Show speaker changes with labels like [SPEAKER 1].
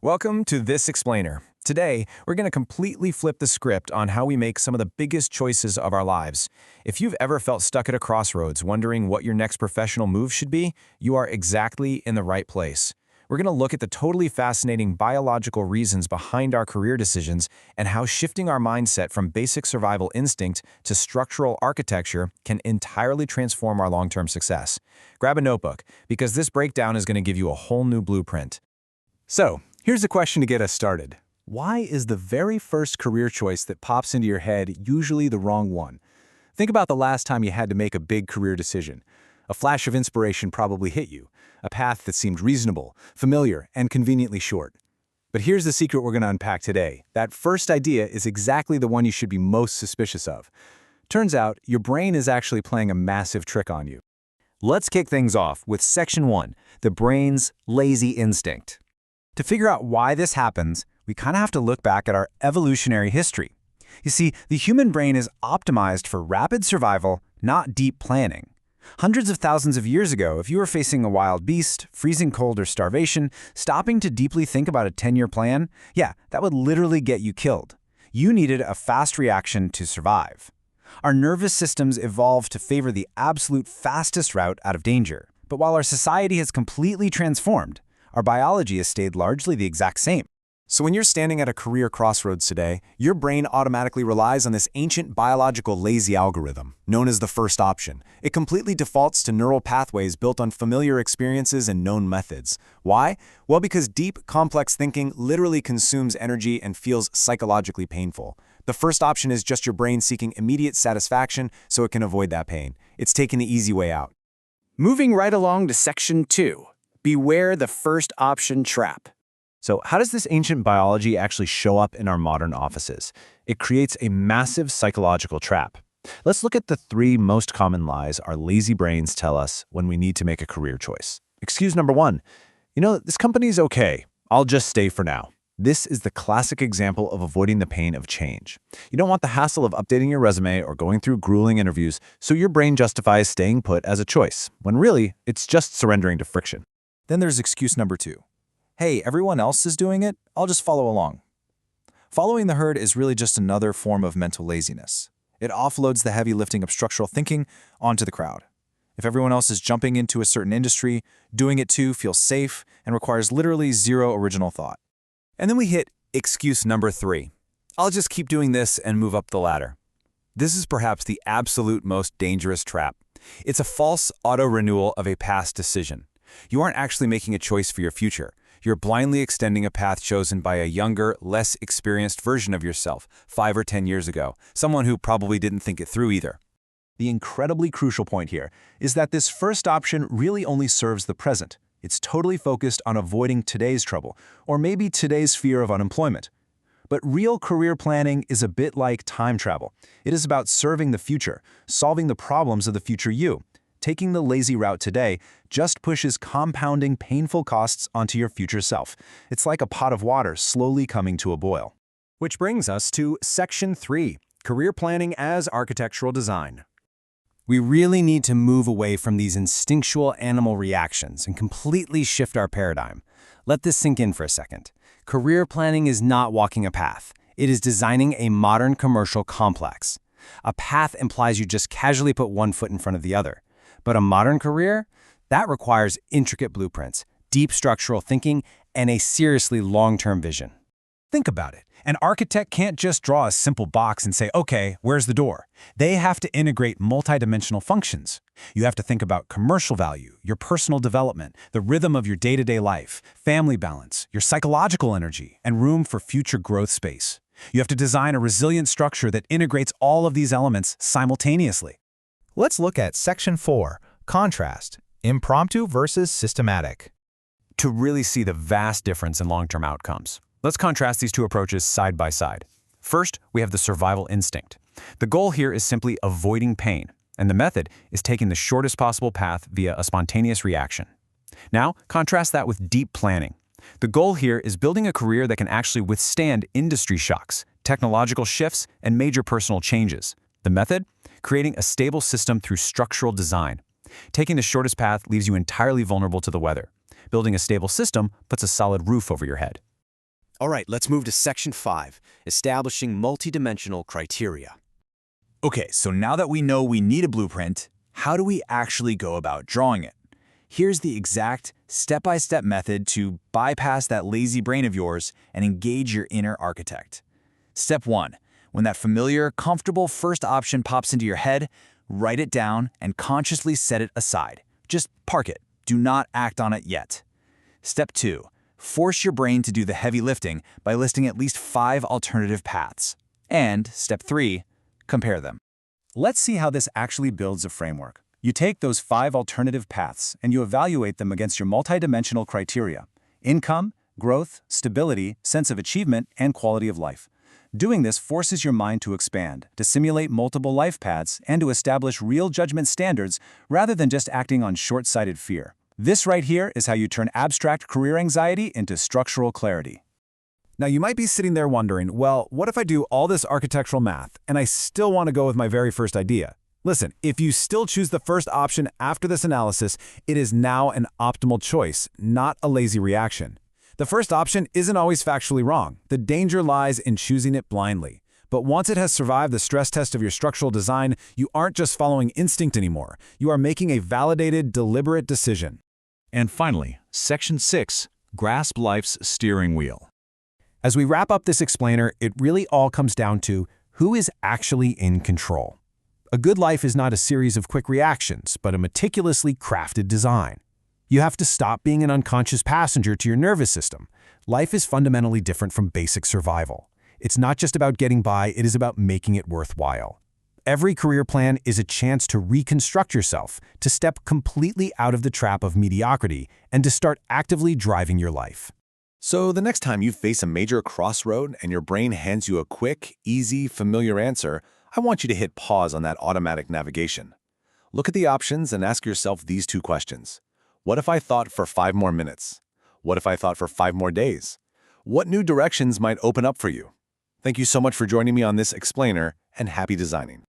[SPEAKER 1] Welcome to This Explainer. Today, we're going to completely flip the script on how we make some of the biggest choices of our lives. If you've ever felt stuck at a crossroads wondering what your next professional move should be, you are exactly in the right place. We're going to look at the totally fascinating biological reasons behind our career decisions and how shifting our mindset from basic survival instinct to structural architecture can entirely transform our long-term success. Grab a notebook, because this breakdown is going to give you a whole new blueprint.
[SPEAKER 2] So, here's a question to get us started. Why is the very first career choice that pops into your head usually the wrong one? Think about the last time you had to make a big career decision. A flash of inspiration probably hit you, a path that seemed reasonable, familiar, and conveniently short. But here's the secret we're going to unpack today. That first idea is exactly the one you should be most suspicious of. Turns out, your brain is actually playing a massive trick on you.
[SPEAKER 3] Let's kick things off with Section 1, the brain's lazy instinct. To figure out why this happens, we kind of have to look back at our evolutionary history. You see, the human brain is optimized for rapid survival, not deep planning. Hundreds of thousands of years ago, if you were facing a wild beast, freezing cold, or starvation, stopping to deeply think about a 10-year plan, that would literally get you killed. You needed a fast reaction to survive. Our nervous systems evolved to favor the absolute fastest route out of danger. But while our society has completely transformed, our biology has stayed largely the exact same.
[SPEAKER 1] So when you're standing at a career crossroads today, your brain automatically relies on this ancient biological lazy algorithm, known as the first option. It completely defaults to neural pathways built on familiar experiences and known methods. Why? Well, because deep, complex thinking literally consumes energy and feels psychologically painful. The first option is just your brain seeking immediate satisfaction so it can avoid that pain. It's taking the easy way out.
[SPEAKER 4] Moving right along to Section 2. Beware the first option trap.
[SPEAKER 3] So how does this ancient biology actually show up in our modern offices? It creates a massive psychological trap. Let's look at the 3 most common lies our lazy brains tell us when we need to make a career choice. Excuse number 1, this company's okay. I'll just stay for now. This is the classic example of avoiding the pain of change. You don't want the hassle of updating your resume or going through grueling interviews, so your brain justifies staying put as a choice, when really, it's just surrendering to friction.
[SPEAKER 1] Then there's excuse number 2. Hey, everyone else is doing it, I'll just follow along. Following the herd is really just another form of mental laziness. It offloads the heavy lifting of structural thinking onto the crowd. If everyone else is jumping into a certain industry, doing it too feels safe and requires literally zero original thought. And then we hit excuse number 3. I'll just keep doing this and move up the ladder. This is perhaps the absolute most dangerous trap. It's a false auto-renewal of a past decision. You aren't actually making a choice for your future. You're blindly extending a path chosen by a younger, less experienced version of yourself 5 or 10 years ago, someone who probably didn't think it through either.
[SPEAKER 2] The incredibly crucial point here is that this first option really only serves the present. It's totally focused on avoiding today's trouble, or maybe today's fear of unemployment. But real career planning is a bit like time travel. It is about serving the future, solving the problems of the future you. Taking the lazy route today just pushes compounding painful costs onto your future self. It's like a pot of water slowly coming to a boil.
[SPEAKER 1] Which brings us to Section 3, Career Planning as Architectural Design.
[SPEAKER 3] We really need to move away from these instinctual animal reactions and completely shift our paradigm. Let this sink in for a second. Career planning is not walking a path. It is designing a modern commercial complex. A path implies you just casually put one foot in front of the other. But a modern career? That requires intricate blueprints, deep structural thinking, and a seriously long-term vision.
[SPEAKER 1] Think about it. An architect can't just draw a simple box and say, okay, where's the door? They have to integrate multidimensional functions. You have to think about commercial value, your personal development, the rhythm of your day-to-day life, family balance, your psychological energy, and room for future growth space. You have to design a resilient structure that integrates all of these elements simultaneously.
[SPEAKER 5] Let's look at Section 4, Contrast, Impromptu versus Systematic.
[SPEAKER 1] To really see the vast difference in long-term outcomes, let's contrast these 2 approaches side by side. First, we have the survival instinct. The goal here is simply avoiding pain, and the method is taking the shortest possible path via a spontaneous reaction. Now, contrast that with deep planning. The goal here is building a career that can actually withstand industry shocks, technological shifts, and major personal changes. The method? Creating a stable system through structural design. Taking the shortest path leaves you entirely vulnerable to the weather. Building a stable system puts a solid roof over your head.
[SPEAKER 4] All right, let's move to Section 5, establishing multidimensional criteria.
[SPEAKER 1] Okay, so now that we know we need a blueprint, how do we actually go about drawing it? Here's the exact step-by-step method to bypass that lazy brain of yours and engage your inner architect. Step 1. When that familiar, comfortable first option pops into your head, write it down and consciously set it aside. Just park it. Do not act on it yet. Step 2. Force your brain to do the heavy lifting by listing at least 5 alternative paths. And Step 3. Compare them.
[SPEAKER 2] Let's see how this actually builds a framework. You take those 5 alternative paths and you evaluate them against your multidimensional criteria: income, growth, stability, sense of achievement, and quality of life. Doing this forces your mind to expand, to simulate multiple life paths, and to establish real judgment standards rather than just acting on short-sighted fear. This right here is how you turn abstract career anxiety into structural clarity.
[SPEAKER 3] Now, you might be sitting there wondering, well, what if I do all this architectural math and I still want to go with my very first idea? Listen, if you still choose the first option after this analysis, it is now an optimal choice, not a lazy reaction. The first option isn't always factually wrong. The danger lies in choosing it blindly. But once it has survived the stress test of your structural design, you aren't just following instinct anymore. You are making a validated, deliberate decision.
[SPEAKER 2] And finally, Section 6, grasp life's steering wheel.
[SPEAKER 5] As we wrap up this explainer, it really all comes down to who is actually in control. A good life is not a series of quick reactions, but a meticulously crafted design. You have to stop being an unconscious passenger to your nervous system. Life is fundamentally different from basic survival. It's not just about getting by, it is about making it worthwhile. Every career plan is a chance to reconstruct yourself, to step completely out of the trap of mediocrity, and to start actively driving your life.
[SPEAKER 6] So the next time you face a major crossroad and your brain hands you a quick, easy, familiar answer, I want you to hit pause on that automatic navigation. Look at the options and ask yourself these 2 questions. What if I thought for 5 more minutes? What if I thought for 5 more days? What new directions might open up for you? Thank you so much for joining me on this explainer, and happy designing.